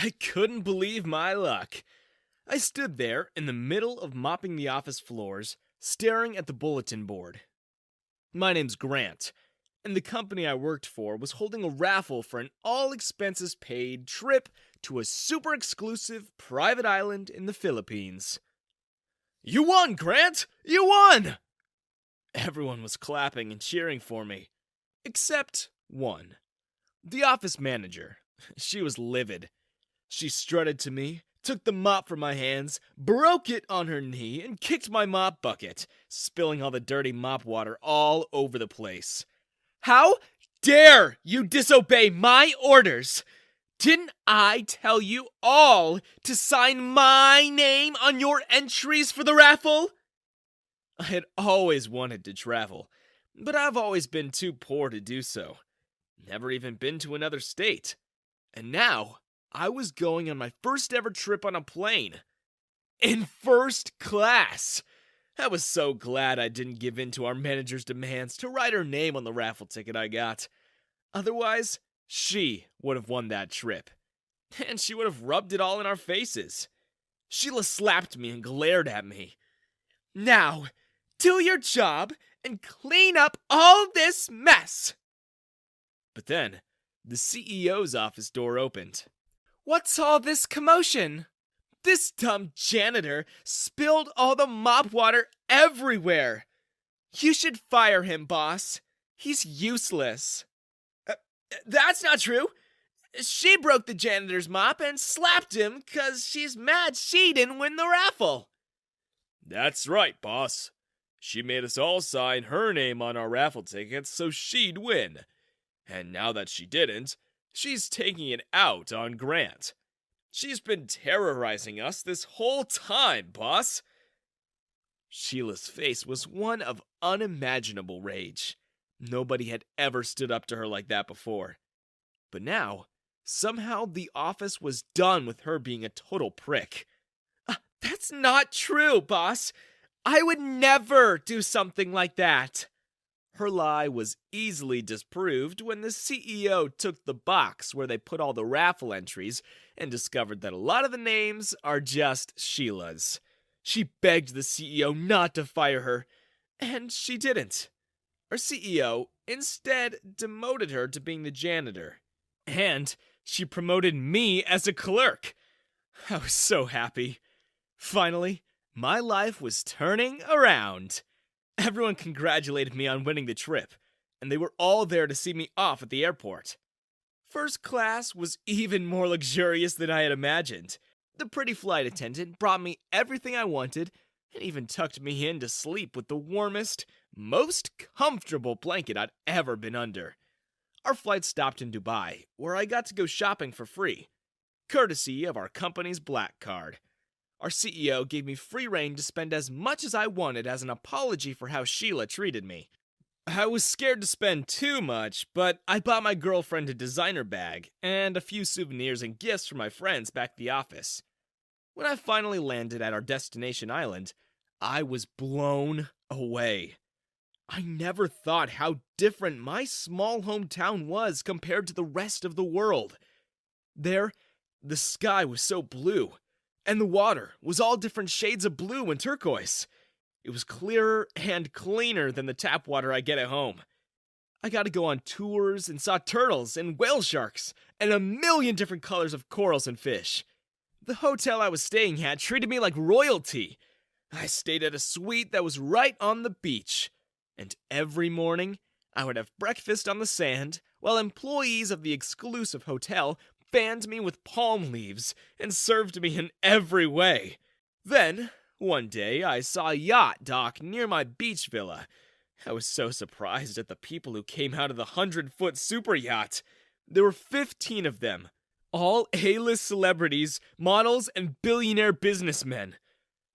I couldn't believe my luck. I stood there in the middle of mopping the office floors, staring at the bulletin board. My name's Grant, and the company I worked for was holding a raffle for an all expenses paid trip to a super exclusive private island in the Philippines. You won, Grant! You won! Everyone was clapping and cheering for me, except one. The office manager. She was livid. She strutted to me, took the mop from my hands, broke it on her knee, and kicked my mop bucket, spilling all the dirty mop water all over the place. How dare you disobey my orders? Didn't I tell you all to sign my name on your entries for the raffle? I had always wanted to travel, but I've always been too poor to do so. Never even been to another state. And now, I was going on my first ever trip on a plane. In first class! I was so glad I didn't give in to our manager's demands to write her name on the raffle ticket I got. Otherwise, she would have won that trip. And she would have rubbed it all in our faces. Sheila slapped me and glared at me. Now, do your job and clean up all this mess! But then, the CEO's office door opened. What's all this commotion? This dumb janitor spilled all the mop water everywhere. You should fire him, boss. He's useless. That's not true. She broke the janitor's mop and slapped him because she's mad she didn't win the raffle. That's right, boss. She made us all sign her name on our raffle tickets so she'd win. And now that she didn't, she's taking it out on Grant. She's been terrorizing us this whole time, boss. Sheila's face was one of unimaginable rage. Nobody had ever stood up to her like that before. But now, somehow the office was done with her being a total prick. That's not true, boss. I would never do something like that. Her lie was easily disproved when the CEO took the box where they put all the raffle entries and discovered that a lot of the names are just Sheila's. She begged the CEO not to fire her, and she didn't. Our CEO instead demoted her to being the janitor. And she promoted me as a clerk. I was so happy. Finally, my life was turning around. Everyone congratulated me on winning the trip, and they were all there to see me off at the airport. First class was even more luxurious than I had imagined. The pretty flight attendant brought me everything I wanted and even tucked me in to sleep with the warmest, most comfortable blanket I'd ever been under. Our flight stopped in Dubai, where I got to go shopping for free, courtesy of our company's black card. Our CEO gave me free rein to spend as much as I wanted as an apology for how Sheila treated me. I was scared to spend too much, but I bought my girlfriend a designer bag and a few souvenirs and gifts for my friends back at the office. When I finally landed at our destination island, I was blown away. I never thought how different my small hometown was compared to the rest of the world. There, the sky was so blue. And the water was all different shades of blue and turquoise. It was clearer and cleaner than the tap water I get at home. I got to go on tours and saw turtles and whale sharks and a million different colors of corals and fish. The hotel I was staying at treated me like royalty. I stayed at a suite that was right on the beach. And every morning, I would have breakfast on the sand while employees of the exclusive hotel fanned me with palm leaves and served me in every way. Then, one day, I saw a yacht dock near my beach villa. I was so surprised at the people who came out of the 100-foot super yacht. There were 15 of them, all A-list celebrities, models, and billionaire businessmen.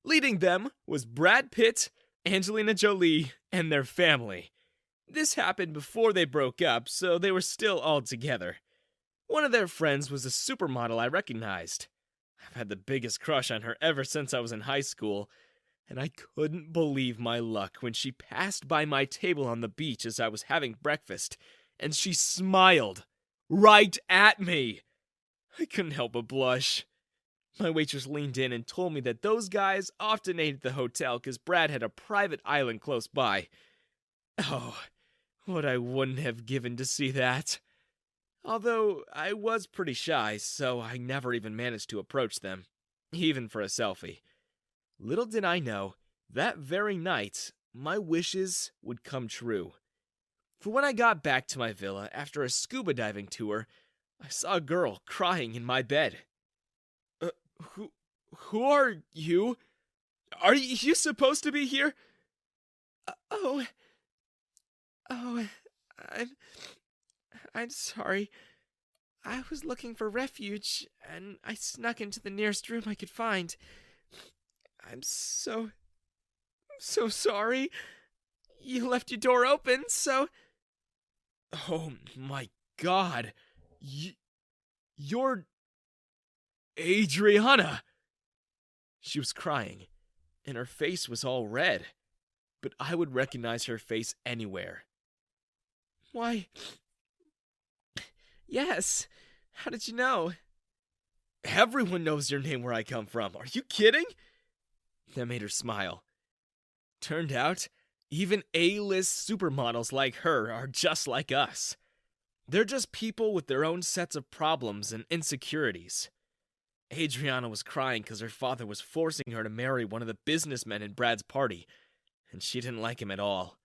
Leading them was Brad Pitt, Angelina Jolie, and their family. This happened before they broke up, so they were still all together. One of their friends was a supermodel I recognized. I've had the biggest crush on her ever since I was in high school, and I couldn't believe my luck when she passed by my table on the beach as I was having breakfast, and she smiled right at me. I couldn't help but blush. My waitress leaned in and told me that those guys often ate at the hotel because Brad had a private island close by. Oh, what I wouldn't have given to see that. Although I was pretty shy, so I never even managed to approach them, even for a selfie. Little did I know, that very night, my wishes would come true. For when I got back to my villa after a scuba diving tour, I saw a girl crying in my bed. Who are you? Are you supposed to be here? Oh, I'm sorry. I was looking for refuge, and I snuck into the nearest room I could find. I'm so sorry. You left your door open, so... Oh my god. You're... Adriana! She was crying, and her face was all red, but I would recognize her face anywhere. Why... Yes. How did you know? Everyone knows your name where I come from. Are you kidding? That made her smile. Turned out, even A-list supermodels like her are just like us. They're just people with their own sets of problems and insecurities. Adriana was crying because her father was forcing her to marry one of the businessmen in Brad's party, and she didn't like him at all.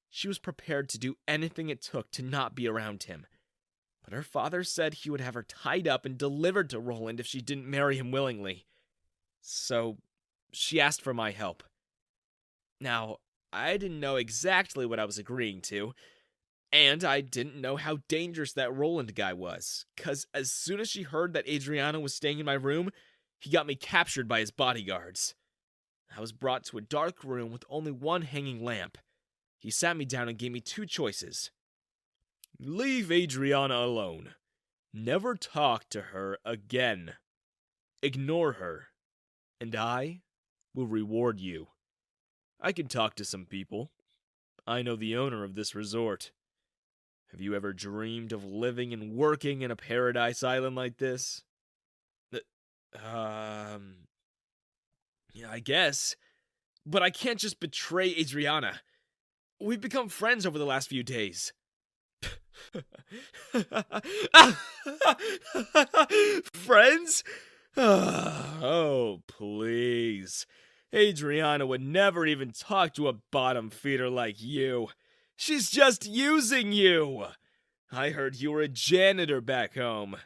She was prepared to do anything it took to not be around him. But her father said he would have her tied up and delivered to Roland if she didn't marry him willingly. So, she asked for my help. Now, I didn't know exactly what I was agreeing to, and I didn't know how dangerous that Roland guy was, because as soon as she heard that Adriana was staying in my room, he got me captured by his bodyguards. I was brought to a dark room with only one hanging lamp. He sat me down and gave me two choices. Leave Adriana alone. Never talk to her again. Ignore her. And I will reward you. I can talk to some people. I know the owner of this resort. Have you ever dreamed of living and working in a paradise island like this? Yeah, I guess. But I can't just betray Adriana. We've become friends over the last few days. Friends? Oh, please. Adriana would never even talk to a bottom feeder like you. She's just using you. I heard you were a janitor back home.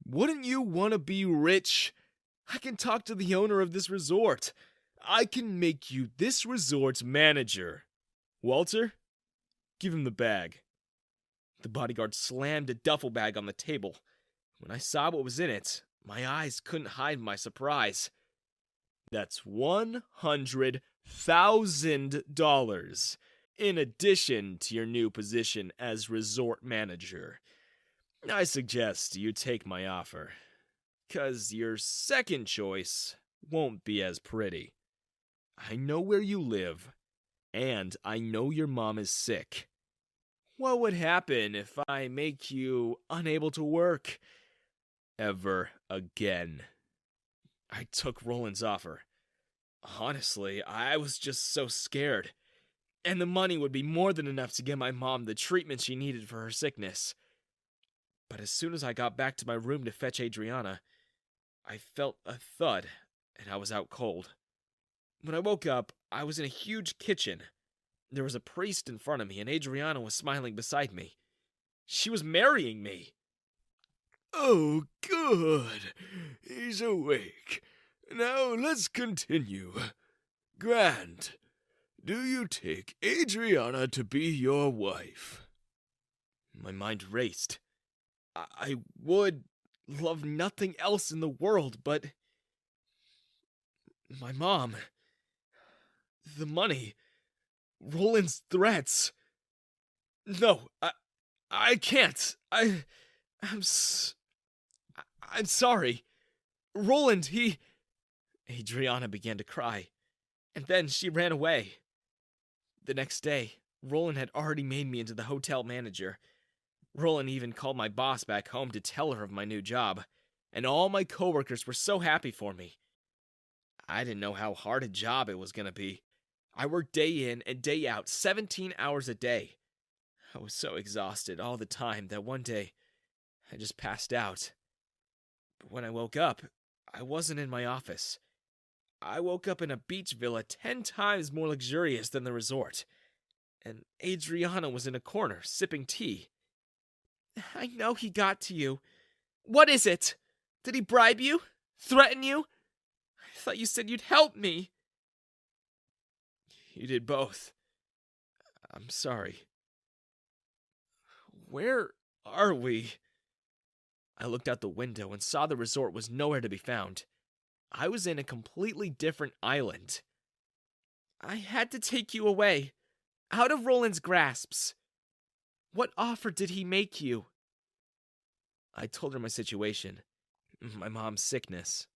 Wouldn't you want to be rich? I can talk to the owner of this resort. I can make you this resort's manager. Walter, give him the bag. The bodyguard slammed a duffel bag on the table. When I saw what was in it, my eyes couldn't hide my surprise. That's $100,000, in addition to your new position as resort manager. I suggest you take my offer, 'cause your second choice won't be as pretty. I know where you live, and I know your mom is sick. What would happen if I make you unable to work ever again? I took Roland's offer. Honestly, I was just so scared. And the money would be more than enough to get my mom the treatment she needed for her sickness. But as soon as I got back to my room to fetch Adriana, I felt a thud, and I was out cold. When I woke up, I was in a huge kitchen. There was a priest in front of me, and Adriana was smiling beside me. She was marrying me. Oh, good. He's awake. Now let's continue. Grant, do you take Adriana to be your wife? My mind raced. I would love nothing else in the world but my mom. The money. Roland's threats. No, I can't. I'm sorry. Roland, Adriana began to cry, and then she ran away. The next day, Roland had already made me into the hotel manager. Roland even called my boss back home to tell her of my new job. and all my coworkers were so happy for me. I didn't know how hard a job it was going to be. I worked day in and day out, 17 hours a day. I was so exhausted all the time that one day I just passed out. But when I woke up, I wasn't in my office. I woke up in a beach villa 10 times more luxurious than the resort. And Adriana was in a corner, sipping tea. I know he got to you. What is it? Did he bribe you? Threaten you? I thought you said you'd help me. He did both. I'm sorry. Where are we? I looked out the window and saw the resort was nowhere to be found. I was in a completely different island. I had to take you away, out of Roland's grasps. What offer did he make you? I told her my situation, my mom's sickness.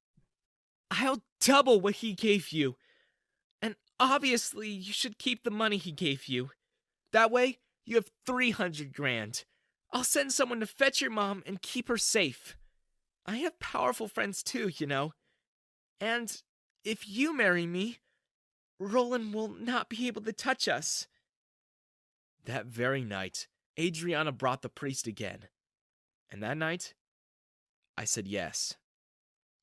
I'll double what he gave you. And obviously, you should keep the money he gave you. That way, you have 300 grand. I'll send someone to fetch your mom and keep her safe. I have powerful friends too, you know. And if you marry me, Roland will not be able to touch us. That very night, Adriana brought the priest again. And that night, I said yes.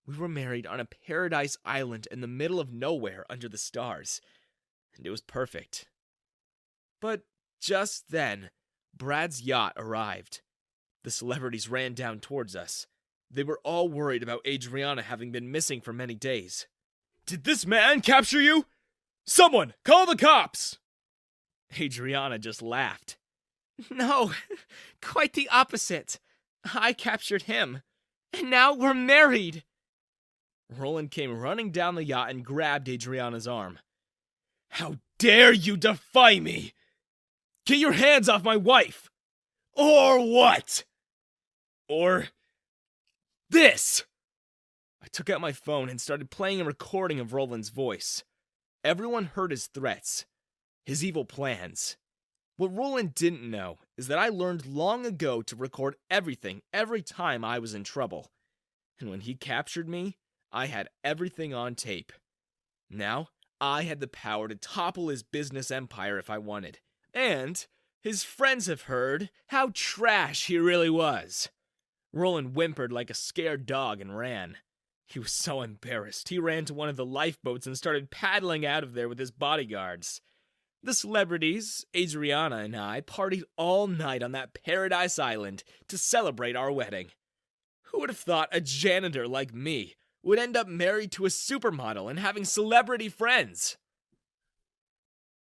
We were married on a paradise island in the middle of nowhere under the stars. And it was perfect. But just then, Brad's yacht arrived. The celebrities ran down towards us. They were all worried about Adriana having been missing for many days. Did this man capture you? Someone, call the cops! Adriana just laughed. No, quite the opposite. I captured him. And now we're married. Roland came running down the yacht and grabbed Adriana's arm. How dare you defy me? Get your hands off my wife! Or what? Or this! I took out my phone and started playing a recording of Roland's voice. Everyone heard his threats, his evil plans. What Roland didn't know is that I learned long ago to record everything every time I was in trouble. And when he captured me, I had everything on tape. Now, I had the power to topple his business empire if I wanted. And his friends have heard how trash he really was. Roland whimpered like a scared dog and ran. He was so embarrassed, he ran to one of the lifeboats and started paddling out of there with his bodyguards. The celebrities, Adriana and I, partied all night on that paradise island to celebrate our wedding. Who would have thought a janitor like me would end up married to a supermodel and having celebrity friends?